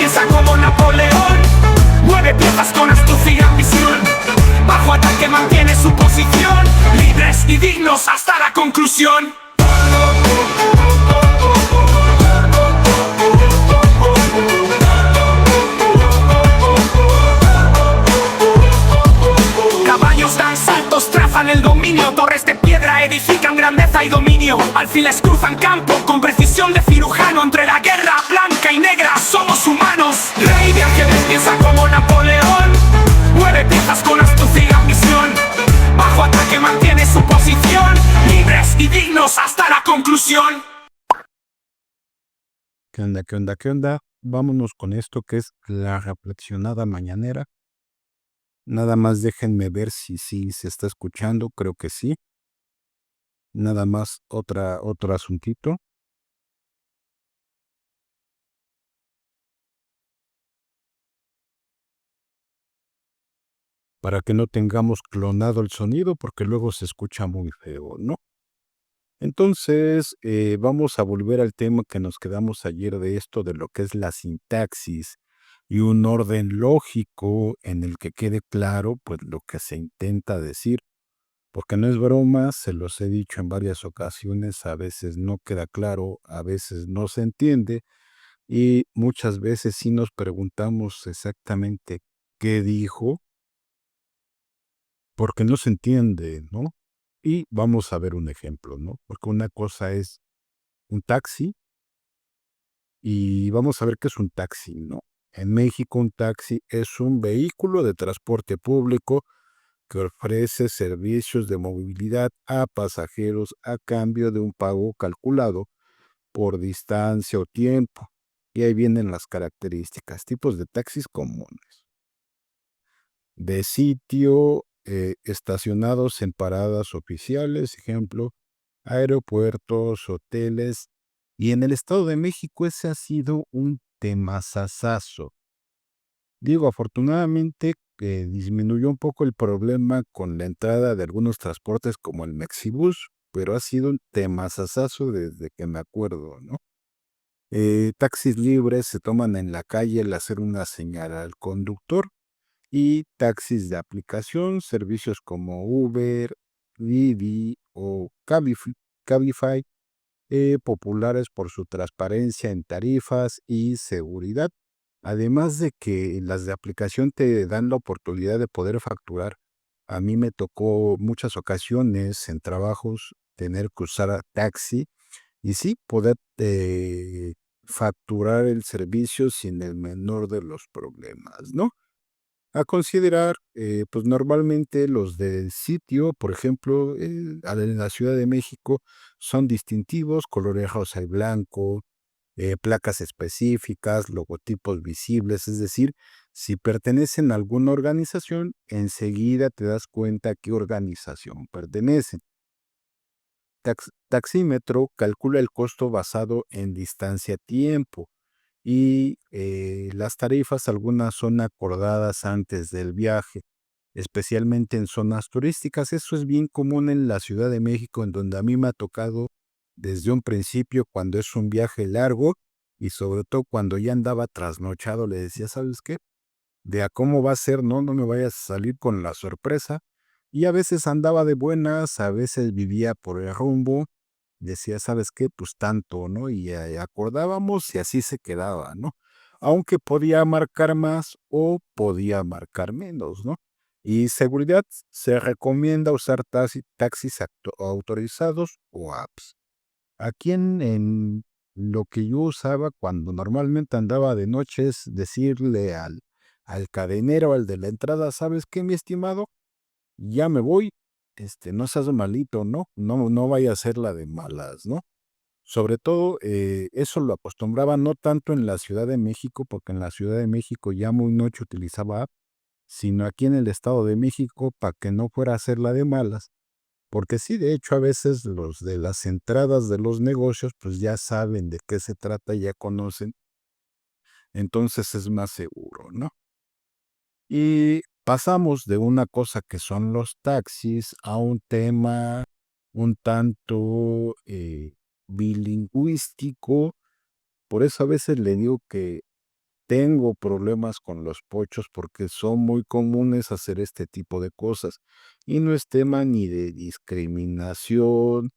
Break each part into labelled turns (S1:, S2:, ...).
S1: piensa como Napoleón. Mueve piezas con astucia y ambición. Bajo ataque mantiene su posición. Libres y dignos hasta la conclusión. Caballos dan saltos, trazan el dominio. Torres de piedra edifican grandeza y dominio. Alfiles cruzan campo con precisión de cirujano. Entre la guerra blanca y negra somos humanos. Rey de ángeles piensa como Napoleón. Mueve piezas con astucia y ambición. Bajo ataque mantiene su posición. Libres y dignos hasta la conclusión.
S2: ¿Qué onda, qué onda, qué onda? Vámonos con esto que es la reflexionada mañanera. Nada más déjenme ver si se está escuchando, creo que sí. Nada más otro asuntito. Para que no tengamos clonado el sonido, porque luego se escucha muy feo, ¿no? Entonces, vamos a volver al tema que nos quedamos ayer de esto, de lo que es la sintaxis y un orden lógico en el que quede claro, pues, lo que se intenta decir. Porque no es broma, se los he dicho en varias ocasiones, a veces no queda claro, a veces no se entiende y muchas veces sí nos preguntamos exactamente qué dijo, porque no se entiende, ¿no? Y vamos a ver un ejemplo, ¿no? Porque una cosa es un taxi y vamos a ver qué es un taxi, ¿no? En México un taxi es un vehículo de transporte público que ofrece servicios de movilidad a pasajeros a cambio de un pago calculado por distancia o tiempo. Y ahí vienen las características, tipos de taxis comunes. De sitio, estacionados en paradas oficiales, ejemplo, aeropuertos, hoteles. Y en el Estado de México ese ha sido un temazazazo. Digo, afortunadamente disminuyó un poco el problema con la entrada de algunos transportes como el Mexibus, pero ha sido un temazazazo desde que me acuerdo, ¿no? Taxis libres se toman en la calle al hacer una señal al conductor y taxis de aplicación, servicios como Uber, Didi o Cabify, populares por su transparencia en tarifas y seguridad. Además de que las de aplicación te dan la oportunidad de poder facturar. A mí me tocó muchas ocasiones en trabajos tener que usar taxi y sí, poder facturar el servicio sin el menor de los problemas, ¿no? A considerar, pues normalmente los del sitio, por ejemplo, en la Ciudad de México, son distintivos, colores rosa y blanco, placas específicas, logotipos visibles, es decir, si pertenecen a alguna organización, enseguida te das cuenta a qué organización pertenecen. Taxímetro calcula el costo basado en distancia-tiempo y las tarifas algunas son acordadas antes del viaje, especialmente en zonas turísticas. Eso es bien común en la Ciudad de México, en donde a mí me ha tocado desde un principio cuando es un viaje largo y sobre todo cuando ya andaba trasnochado, le decía, ¿sabes qué? De a cómo va a ser, no me vayas a salir con la sorpresa. Y a veces andaba de buenas, a veces vivía por el rumbo, decía, ¿sabes qué? Pues tanto, ¿no? Y acordábamos y así se quedaba, ¿no? Aunque podía marcar más o podía marcar menos, ¿no? Y seguridad, se recomienda usar taxis autorizados o apps. Aquí en lo que yo usaba cuando normalmente andaba de noche es decirle al cadenero, al de la entrada, ¿sabes qué, mi estimado? Ya me voy, no seas malito, ¿no? No vaya a ser la de malas, ¿no? Sobre todo, eso lo acostumbraba no tanto en la Ciudad de México, porque en la Ciudad de México ya muy noche utilizaba app, sino aquí en el Estado de México para que no fuera a ser la de malas. Porque sí, de hecho, a veces los de las entradas de los negocios, pues ya saben de qué se trata, ya conocen, entonces es más seguro, ¿no? Y pasamos de una cosa que son los taxis a un tema un tanto bilingüístico. Por eso a veces le digo que tengo problemas con los pochos porque son muy comunes hacer este tipo de cosas. Y no es tema ni de discriminación,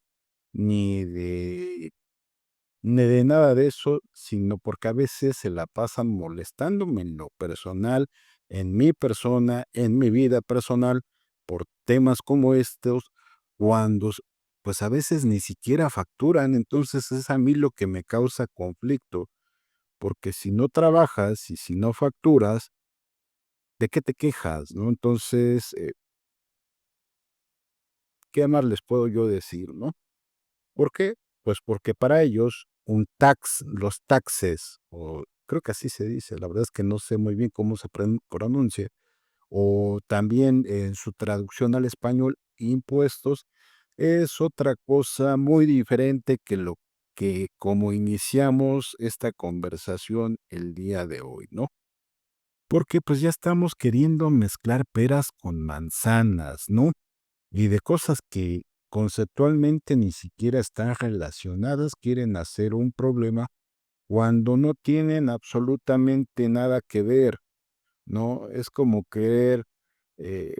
S2: ni de nada de eso, sino porque a veces se la pasan molestándome en lo personal, en mi persona, en mi vida personal, por temas como estos, cuando, pues, a veces ni siquiera facturan. Entonces, es a mí lo que me causa conflicto, porque si no trabajas y si no facturas, ¿de qué te quejas, no? Entonces, ¿qué más les puedo yo decir, no? ¿Por qué? Pues porque para ellos los taxes, o creo que así se dice, la verdad es que no sé muy bien cómo se pronuncia, o también en su traducción al español, impuestos, es otra cosa muy diferente que lo que como iniciamos esta conversación el día de hoy, ¿no? Porque pues ya estamos queriendo mezclar peras con manzanas, ¿no? Y de cosas que conceptualmente ni siquiera están relacionadas, quieren hacer un problema cuando no tienen absolutamente nada que ver, ¿no? Es como querer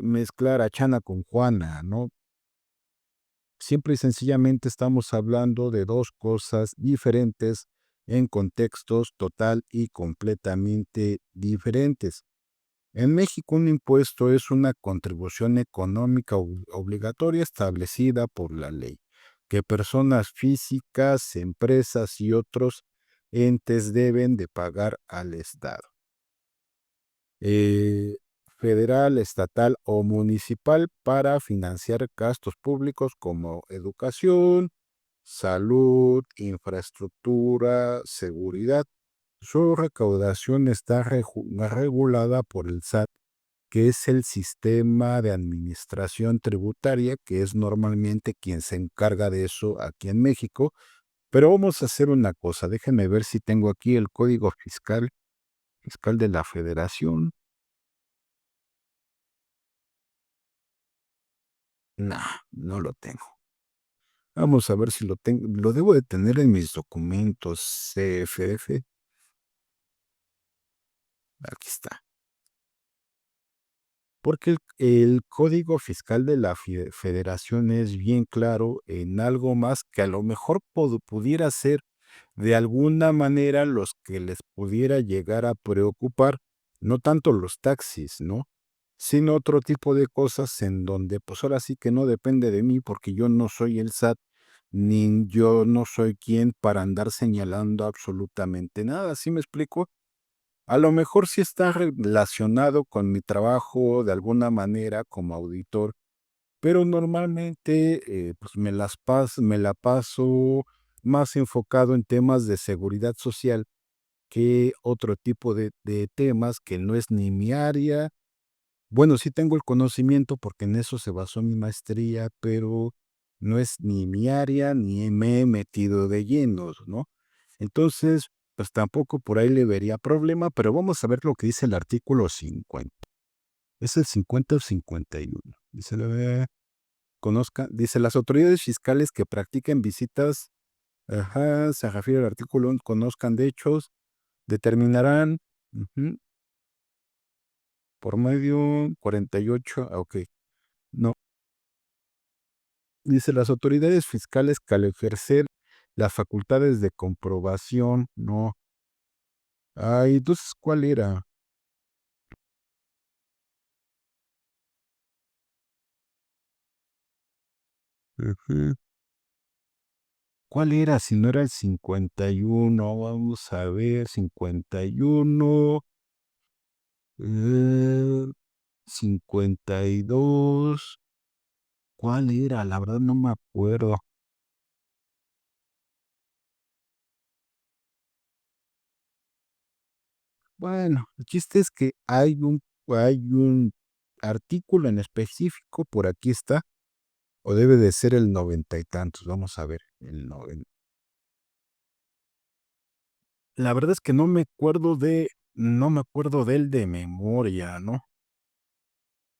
S2: mezclar a Chana con Juana, ¿no? Simple y sencillamente estamos hablando de dos cosas diferentes en contextos total y completamente diferentes. En México, un impuesto es una contribución económica obligatoria establecida por la ley, que personas físicas, empresas y otros entes deben de pagar al Estado, eh, federal, estatal o municipal para financiar gastos públicos como educación, salud, infraestructura, seguridad. Su recaudación está regulada por el SAT, que es el sistema de administración tributaria, que es normalmente quien se encarga de eso aquí en México. Pero vamos a hacer una cosa, déjenme ver si tengo aquí el código fiscal de la Federación. No, no lo tengo. Vamos a ver si lo tengo. Lo debo de tener en mis documentos CFF. Aquí está. Porque el código fiscal de la Federación es bien claro en algo más que a lo mejor pudiera ser de alguna manera los que les pudiera llegar a preocupar, no tanto los taxis, ¿no? Sino otro tipo de cosas en donde pues ahora sí que no depende de mí porque yo no soy el SAT, ni yo no soy quien para andar señalando absolutamente nada, ¿sí me explico? A lo mejor sí está relacionado con mi trabajo de alguna manera como auditor, pero normalmente, pues, me la paso más enfocado en temas de seguridad social que otro tipo de temas que no es ni mi área. Bueno, sí tengo el conocimiento porque en eso se basó mi maestría, pero no es ni mi área, ni me he metido de llenos, ¿no? Entonces, pues, tampoco por ahí le vería problema, pero vamos a ver lo que dice el artículo 50. Es el 50 o 51. Dice dice: "Las autoridades fiscales que practiquen visitas", ajá, se refiere al artículo, conozcan de hechos, determinarán, ujú, por medio 48, okey. No, dice: "Las autoridades fiscales que al ejercer las facultades de comprobación", no. Ay, entonces, ¿cuál era? Ujú. ¿Cuál era? Si no era el 51, vamos a ver, 51, eh, 52. ¿Cuál era? La verdad no me acuerdo. Bueno, el chiste es que hay un artículo en específico, por aquí está, o debe de ser el noventa y tantos, vamos a ver, el noven la verdad es que no me acuerdo de él de memoria, ¿no?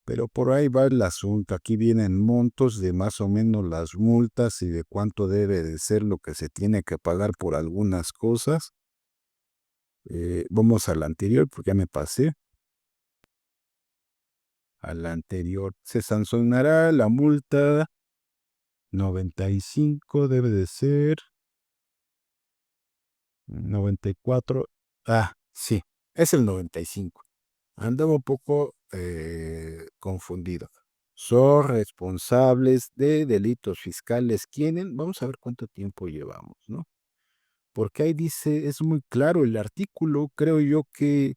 S2: Pero por ahí va el asunto. Aquí vienen montos de más o menos las multas y de cuánto debe de ser lo que se tiene que pagar por algunas cosas. Vamos a la anterior, porque ya me pasé. A la anterior. Se sancionará la multa 95, debe de ser 94. Ah, sí, es el 95. Andaba un poco confundido. Son responsables de delitos fiscales. ¿Quiénes? Vamos a ver cuánto tiempo llevamos, ¿no? Porque ahí dice, es muy claro el artículo, creo yo que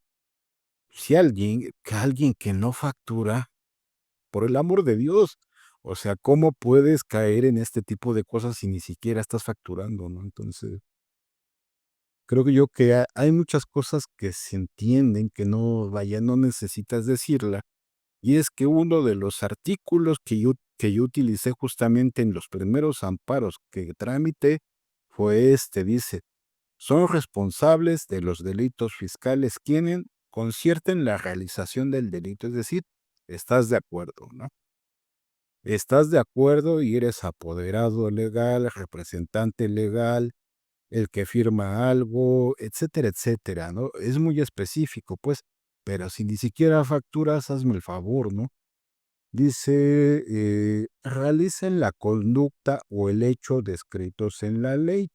S2: si alguien que no factura, por el amor de Dios, o sea, ¿cómo puedes caer en este tipo de cosas si ni siquiera estás facturando, ¿no? Entonces, creo que yo que hay muchas cosas que se entienden, que no, vaya, no necesitas decirla. Y es que uno de los artículos que yo utilicé justamente en los primeros amparos que tramité fue este, dice, son responsables de los delitos fiscales quienes concierten la realización del delito, es decir, estás de acuerdo, ¿no? Estás de acuerdo y eres apoderado legal, representante legal, el que firma algo, etcétera, etcétera, ¿no? Es muy específico, pues, pero si ni siquiera facturas, hazme el favor, ¿no? Dice, realicen la conducta o el hecho descritos en la ley,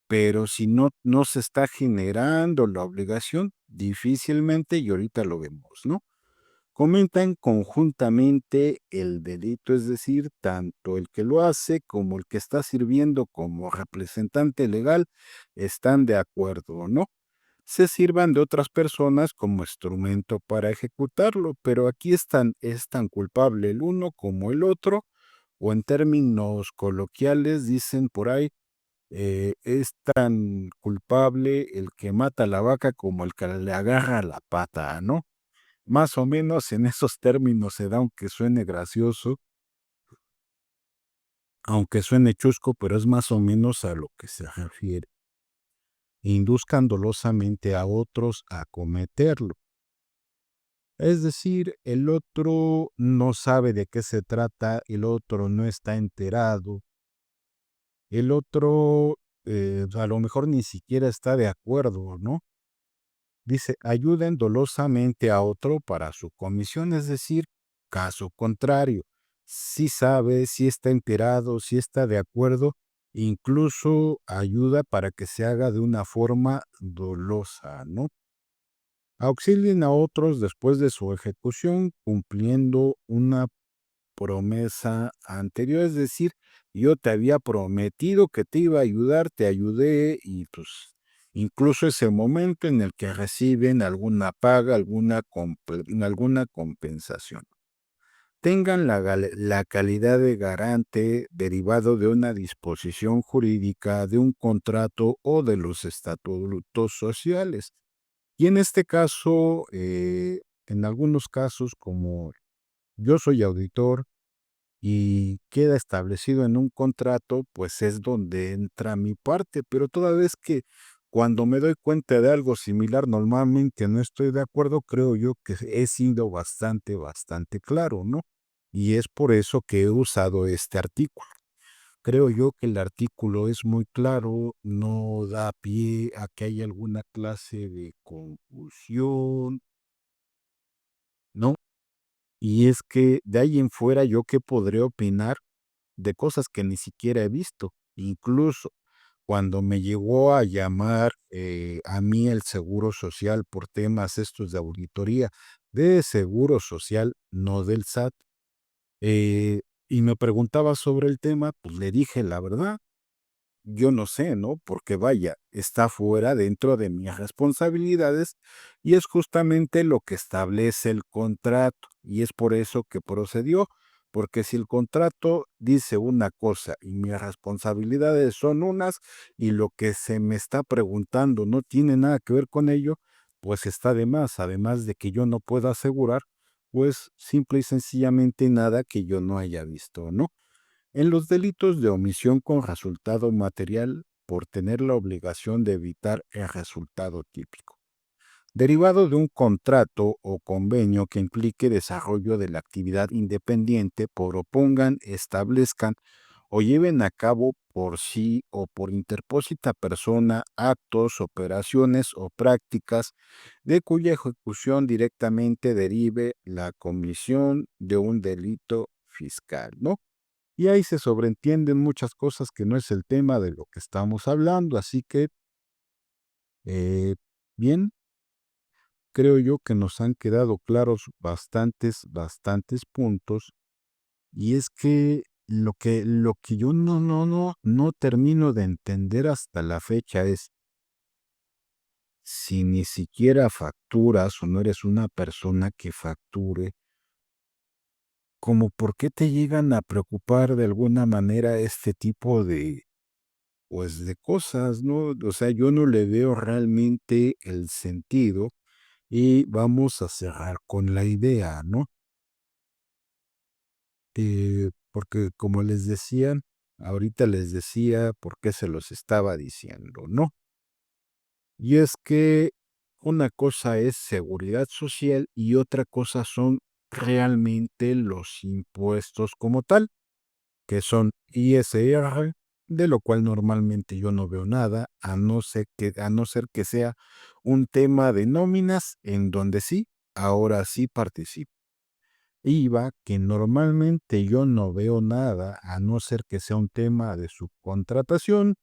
S2: pero si no se está generando la obligación, difícilmente, y ahorita lo vemos, ¿no? Comentan conjuntamente el delito, es decir, tanto el que lo hace como el que está sirviendo como representante legal están de acuerdo, ¿no? Se sirvan de otras personas como instrumento para ejecutarlo, pero aquí es tan culpable el uno como el otro, o en términos coloquiales dicen por ahí, es tan culpable el que mata a la vaca como el que le agarra la pata, ¿no? Más o menos en esos términos se da, aunque suene gracioso, aunque suene chusco, pero es más o menos a lo que se refiere. Induzcan dolosamente a otros a cometerlo. Es decir, el otro no sabe de qué se trata, el otro no está enterado, el otro a lo mejor ni siquiera está de acuerdo, ¿no? Dice, ayuden dolosamente a otro para su comisión, es decir, caso contrario, si sabe, si está enterado, si está de acuerdo, incluso ayuda para que se haga de una forma dolosa, ¿no? Auxilien a otros después de su ejecución cumpliendo una promesa anterior, es decir, yo te había prometido que te iba a ayudar, te ayudé y pues incluso ese momento en el que reciben alguna paga, alguna compensación. Tengan la calidad de garante derivado de una disposición jurídica, de un contrato o de los estatutos sociales. Y en este caso, en algunos casos, como yo soy auditor, y queda establecido en un contrato, pues es donde entra mi parte, pero toda vez que cuando me doy cuenta de algo similar, normalmente no estoy de acuerdo, creo yo que he sido bastante claro, ¿no? Y es por eso que he usado este artículo. Creo yo que el artículo es muy claro, no da pie a que haya alguna clase de confusión, ¿no? Y es que de ahí en fuera yo qué podré opinar de cosas que ni siquiera he visto. Incluso cuando me llegó a llamar a mí el Seguro Social por temas estos de auditoría de Seguro Social, no del SAT, y me preguntaba sobre el tema, pues le dije la verdad, yo no sé, ¿no? Porque vaya, está fuera dentro de mis responsabilidades y es justamente lo que establece el contrato y es por eso que procedió, porque si el contrato dice una cosa y mis responsabilidades son unas y lo que se me está preguntando no tiene nada que ver con ello, pues está de más, además de que yo no puedo asegurar, pues simple y sencillamente nada que yo no haya visto, ¿no? En los delitos de omisión con resultado material por tener la obligación de evitar el resultado típico, derivado de un contrato o convenio que implique desarrollo de la actividad independiente, propongan, establezcan o lleven a cabo por sí o por interpósita persona actos, operaciones o prácticas de cuya ejecución directamente derive la comisión de un delito fiscal, ¿no? Y ahí se sobreentienden muchas cosas que no es el tema de lo que estamos hablando, así que, eh, bien, creo yo que nos han quedado claros bastantes puntos, y es que lo que yo no termino de entender hasta la fecha es, si ni siquiera facturas o no eres una persona que facture, como por qué te llegan a preocupar de alguna manera este tipo de, pues, de cosas, ¿no? O sea, yo no le veo realmente el sentido, y vamos a cerrar con la idea, ¿no? Porque como les decía, ahorita les decía por qué se los estaba diciendo, ¿no? Y es que una cosa es seguridad social y otra cosa son realmente los impuestos como tal, que son ISR, de lo cual normalmente yo no veo nada, a no ser que sea un tema de nóminas en donde sí, ahora sí participo. IVA, que normalmente yo no veo nada, a no ser que sea un tema de subcontratación,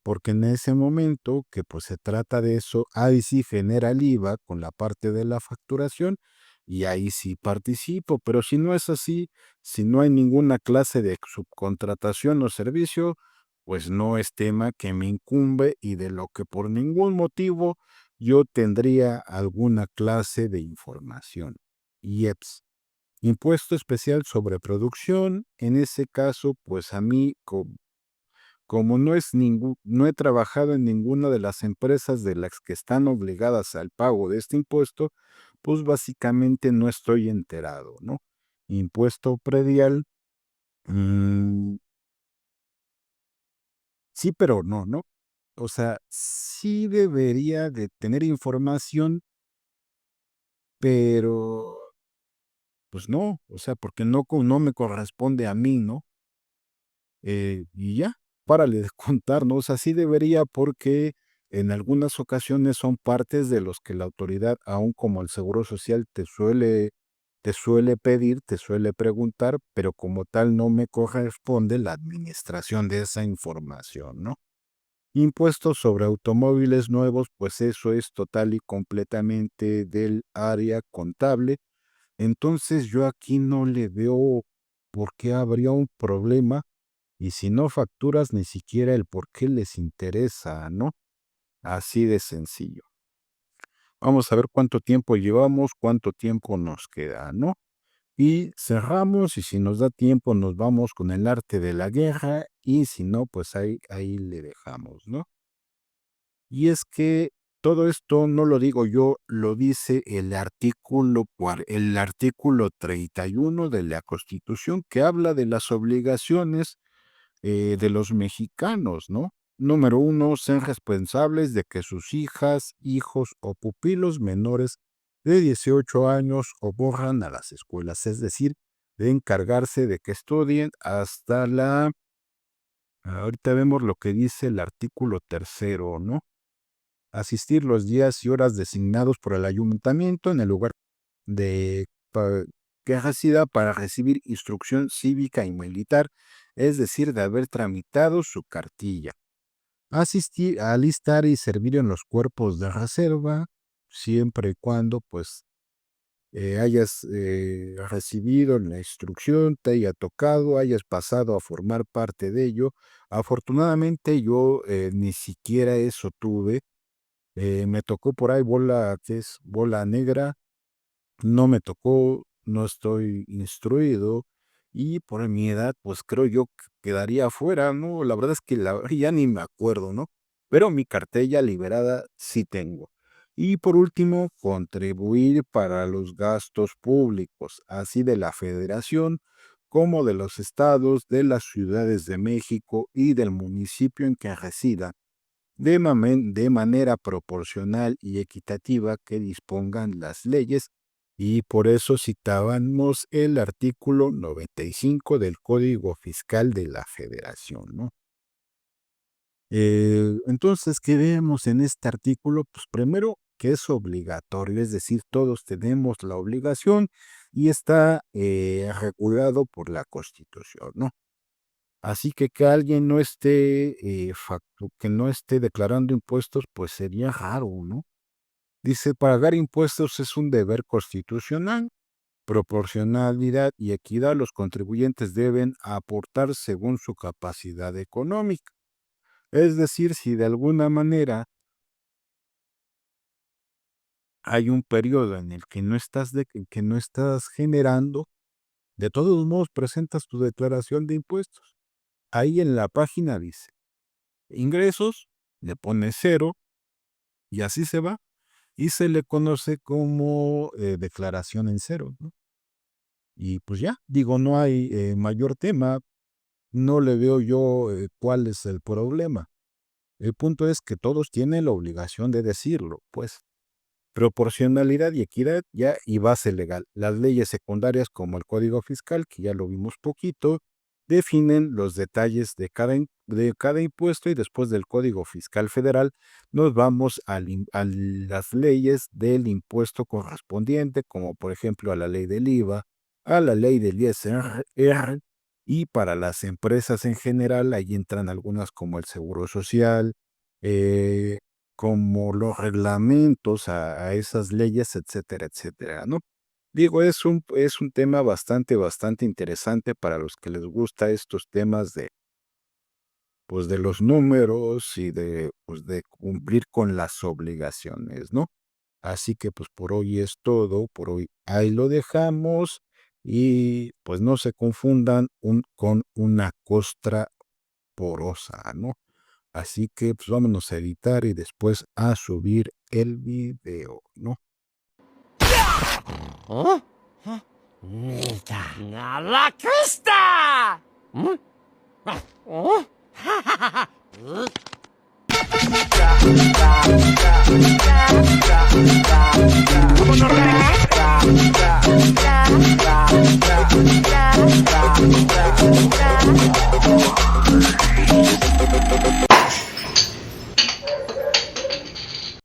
S2: porque en ese momento que pues se trata de eso, ahí sí genera el IVA con la parte de la facturación y ahí sí participo, pero si no es así, si no hay ninguna clase de subcontratación o servicio, pues no es tema que me incumbe y de lo que por ningún motivo yo tendría alguna clase de información. IEPS. Impuesto especial sobre producción, en ese caso, pues a mí, como no he trabajado en ninguna de las empresas de las que están obligadas al pago de este impuesto, pues básicamente no estoy enterado, ¿no? Impuesto predial, mm, sí, pero no, ¿no? O sea, sí debería de tener información, pero pues no, o sea, porque no me corresponde a mí, ¿no? Y ya, párale de contar, ¿no? O sea, sí debería, porque en algunas ocasiones son partes de los que la autoridad, aún como el Seguro Social, te suele pedir, te suele preguntar, pero como tal no me corresponde la administración de esa información, ¿no? Impuestos sobre automóviles nuevos, pues eso es total y completamente del área contable. Entonces yo aquí no le veo por qué habría un problema, y si no facturas ni siquiera el por qué les interesa, ¿no? Así de sencillo. Vamos a ver cuánto tiempo llevamos, cuánto tiempo nos queda, ¿no? Y cerramos, y si nos da tiempo nos vamos con el arte de la guerra, y si no, pues ahí le dejamos, ¿no? Y es que todo esto no lo digo yo, lo dice el artículo 31 de la Constitución, que habla de las obligaciones de los mexicanos, ¿no? Número uno, ser responsables de que sus hijas, hijos o pupilos menores de 18 años ocurran a las escuelas, es decir, de encargarse de que estudien hasta ahorita vemos lo que dice el artículo tercero, ¿no? Asistir los días y horas designados por el ayuntamiento en el lugar de que resida para recibir instrucción cívica y militar, es decir, de haber tramitado su cartilla. Asistir, a alistar y servir en los cuerpos de reserva, siempre y cuando pues hayas recibido la instrucción, te haya tocado, hayas pasado a formar parte de ello. Afortunadamente yo ni siquiera eso tuve. Me tocó por ahí bola, que es bola negra, no me tocó, no estoy instruido, y por mi edad, pues creo yo que quedaría fuera, ¿no? La verdad es que ya ni me acuerdo, ¿no? Pero mi cartilla liberada sí tengo. Y por último, contribuir para los gastos públicos, así de la Federación como de los estados, de las ciudades de México y del municipio en que resida, de manera proporcional y equitativa que dispongan las leyes Y por eso citábamos el artículo 95 del Código Fiscal de la Federación, ¿no? Entonces, ¿qué vemos en este artículo? Pues primero que es obligatorio, es decir, todos tenemos la obligación y está regulado por la Constitución, ¿no? Así que alguien no esté, que no esté declarando impuestos, pues sería raro, ¿no? Dice, pagar impuestos es un deber constitucional. Proporcionalidad y equidad, los contribuyentes deben aportar según su capacidad económica. Es decir, si de alguna manera hay un periodo en el que que no estás generando, de todos modos presentas tu declaración de impuestos. Ahí en la página dice, ingresos, le pones 0 y así se va. Y se le conoce como declaración en 0, ¿no? Y pues ya, digo, no hay mayor tema, no le veo yo cuál es el problema. El punto es que todos tienen la obligación de decirlo, pues. Proporcionalidad y equidad ya y base legal. Las leyes secundarias como el Código Fiscal, que ya lo vimos poquito, definen los detalles de cada impuesto y después del Código Fiscal Federal nos vamos a las leyes del impuesto correspondiente, como por ejemplo a la ley del IVA, a la ley del ISR, y para las empresas en general, ahí entran algunas como el Seguro Social, como los reglamentos a esas leyes, etcétera, etcétera, ¿no? Digo, es un tema bastante interesante para los que les gusta estos temas de, pues, de los números y de, pues, de cumplir con las obligaciones, ¿no? Así que, pues, por hoy es todo, por hoy ahí lo dejamos y, pues, no se confundan con una costra porosa, ¿no? Así que, pues, vámonos a editar y después a subir el video, ¿no?
S3: ¿Oh? ¡A la cresta! ¿Oh? ¡Vámonos!